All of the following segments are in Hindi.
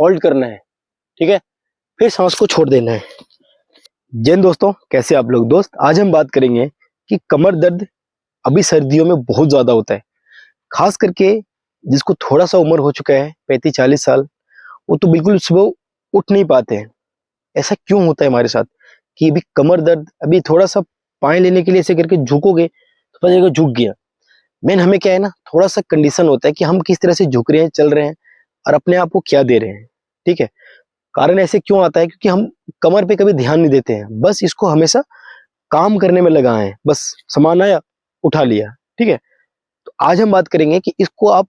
होल्ड करना है, ठीक है, फिर सांस को छोड़ देना है। जय हिंद दोस्तों, कैसे आप लोग दोस्त। आज हम बात करेंगे कि कमर दर्द अभी सर्दियों में बहुत ज्यादा होता है, खास करके जिसको थोड़ा सा उम्र हो चुका है 35-40 साल, वो तो बिल्कुल सुबह उठ नहीं पाते हैं। ऐसा क्यों होता है हमारे साथ कि अभी कमर दर्द, अभी थोड़ा सा पानी लेने के लिए ऐसे करके झुकोगे तो पता चलेगा झुक गया। मेन हमें क्या है ना, थोड़ा सा कंडीशन होता है कि हम किस तरह से झुक रहे हैं, चल रहे हैं और अपने आप को क्या दे रहे हैं, ठीक है। कारण ऐसे क्यों आता है, क्योंकि हम कमर पे कभी ध्यान नहीं देते हैं, बस इसको हमेशा काम करने में लगाए हैं, बस सामान आया उठा लिया, ठीक है। तो आज हम बात करेंगे कि इसको आप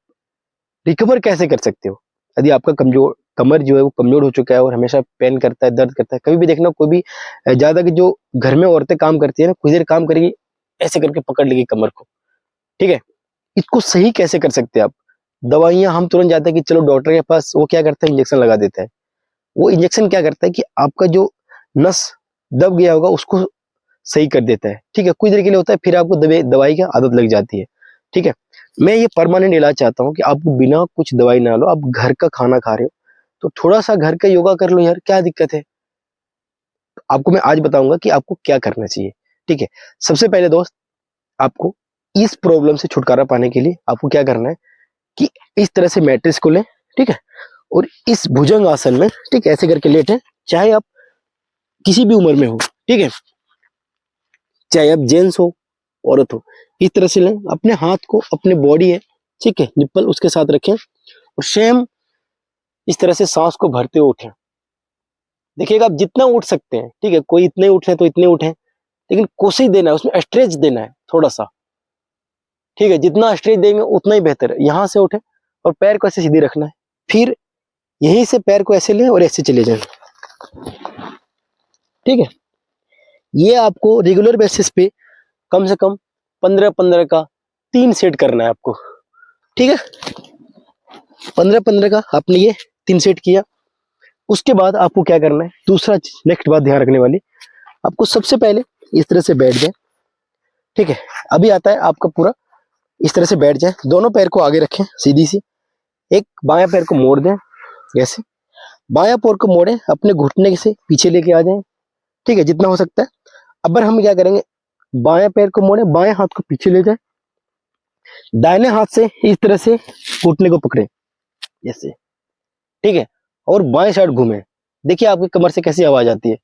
रिकवर कैसे कर सकते हो। यदि आपका कमजोर कमर जो है वो कमजोर हो चुका है और हमेशा पेन करता है, दर्द करता है, कभी भी देखना कोई भी ज्यादा की जो घर में औरतें काम करती है ना, कुछ देर काम करेगी ऐसे करके पकड़ लेगी कमर को, ठीक है। इसको सही कैसे कर सकते हैं आप। दवाइयां हम तुरंत जाते हैं कि चलो डॉक्टर के पास, वो क्या करता है इंजेक्शन लगा देता है। वो इंजेक्शन क्या करता है कि आपका जो नस दब गया होगा उसको सही कर देता है, ठीक है। कुछ देर के लिए होता है, फिर आपको दवाई की आदत लग जाती है, ठीक है। मैं ये परमानेंट इलाज चाहता हूँ कि आप बिना कुछ दवाई ना लो, आप घर का खाना खा रहे हो तो थोड़ा सा घर का योगा कर लो यार, क्या दिक्कत है। तो आपको मैं आज बताऊंगा कि आपको क्या करना चाहिए, ठीक है। सबसे पहले दोस्त, आपको इस प्रॉब्लम से छुटकारा पाने के लिए आपको क्या करना है कि इस तरह से मैट्रेस को लें, ठीक है, और इस भुजंग आसन में, ठीक है, ऐसे करके लेटे। चाहे आप किसी भी उम्र में हो, ठीक है, चाहे आप जेंट्स हो औरत हो, इस तरह से लें। अपने हाथ को, अपने बॉडी है, ठीक है, निप्पल उसके साथ रखें और सेम इस तरह से सांस को भरते हुए उठें। देखिएगा आप जितना उठ सकते हैं, ठीक है, कोई इतने उठे तो इतने उठें, लेकिन कोशिश देना है, उसमें स्ट्रेच देना है थोड़ा सा, ठीक है। जितना स्ट्रेच देंगे उतना ही बेहतर है। यहां से उठे और पैर को ऐसे सीधे रखना है, फिर यहीं से पैर को ऐसे लें और ऐसे चले जाएं, ठीक है। ये आपको रेगुलर बेसिस पे कम से कम 15-15 का 3 सेट करना है आपको, ठीक है। 15-15 का आपने ये 3 सेट किया। उसके बाद आपको क्या करना है, दूसरा नेक्स्ट बात ध्यान रखने वाली, आपको सबसे पहले इस तरह से बैठ जाए, ठीक है। अभी आता है आपका पूरा, इस तरह से बैठ जाए, दोनों पैर को आगे रखें सीधी सी, एक बायां पैर को मोड़ दें ऐसे, बायां पैर को मोड़े, अपने घुटने से पीछे लेके आ जाएं, ठीक है, जितना हो सकता है। अब हम क्या करेंगे, बायां पैर को मोड़े, बाएं हाथ को पीछे ले जाए, दाहिने हाथ से इस तरह से घुटने को पकड़े ऐसे, ठीक है, और बाएं साइड घूमे। देखिए आपकी कमर से कैसी आवाज आती है,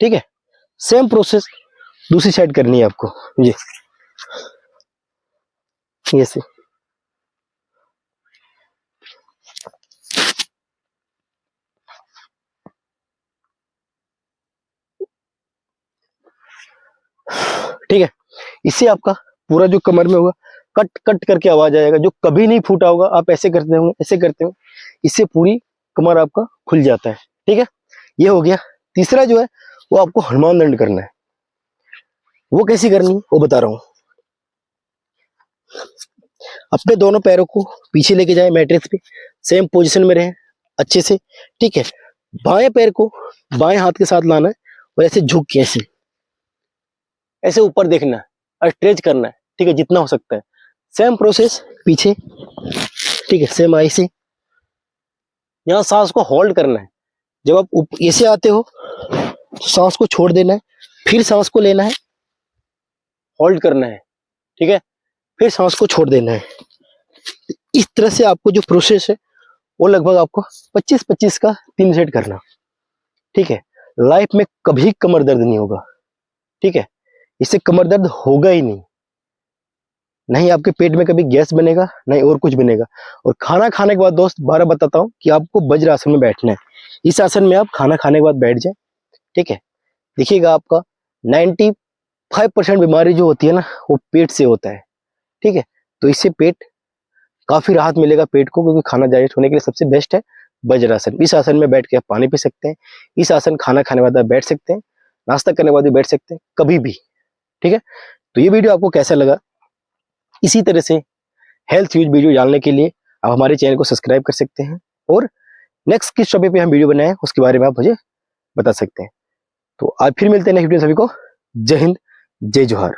ठीक है। सेम प्रोसेस दूसरी साइड करनी है आपको, ये से, ठीक है। इससे आपका पूरा जो कमर में होगा कट कट करके आवाज आएगा, जो कभी नहीं फूटा होगा। आप ऐसे करते होंगे, ऐसे करते हो, इससे पूरी कमर आपका खुल जाता है, ठीक है। ये हो गया। तीसरा जो है वो आपको हनुमान दंड करना है। वो कैसी करनी है वो बता रहा हूं। अपने दोनों पैरों को पीछे लेके जाए मैट्रेस पे, सेम पोजीशन में रहे अच्छे से, ठीक है। बाएं पैर को बाएं हाथ के साथ लाना है और ऐसे झुक के ऐसे ऐसे ऊपर देखना है और स्ट्रेच करना है, ठीक है, जितना हो सकता है। सेम प्रोसेस पीछे, ठीक है, सेम आई से। यहाँ सांस को होल्ड करना है। जब आप ऐसे आते हो तो सांस को छोड़ देना है, फिर सांस को लेना है, होल्ड करना है, ठीक है, फिर सांस को छोड़ देना है। इस तरह से आपको जो प्रोसेस है वो लगभग आपको 25-25 का 3 सेट करना, ठीक है। लाइफ में कभी कमर दर्द नहीं होगा, ठीक है। इससे कमर दर्द होगा ही नहीं, नहीं आपके पेट में कभी गैस बनेगा, नहीं और कुछ बनेगा। और खाना खाने के बाद दोस्त 12 बताता हूँ कि आपको वज्र आसन में बैठना है। इस आसन में आप खाना खाने के बाद बैठ जाए, ठीक है। देखिएगा आपका 95% बीमारी जो होती है ना वो पेट से होता है, ठीक है। तो इससे पेट काफी राहत मिलेगा पेट को, क्योंकि खाना डाइजेस्ट होने के लिए सबसे बेस्ट है वज्रासन। इस आसन में बैठ के आप पानी पी सकते हैं। इस आसन खाना खाने के बाद आप बैठ सकते हैं, नाश्ता करने के बाद भी बैठ सकते हैं, कभी भी, ठीक है। तो ये वीडियो आपको कैसा लगा, इसी तरह से हेल्थ यूज वीडियो जानने के लिए आप हमारे चैनल को सब्सक्राइब कर सकते हैं, और नेक्स्ट किस टॉपिक पे हम वीडियो बनाए उसके बारे में आप मुझे बता सकते हैं। तो आज फिर मिलते हैं नेक्स्ट वीडियो। सभी को जय हिंद, जय जोहार।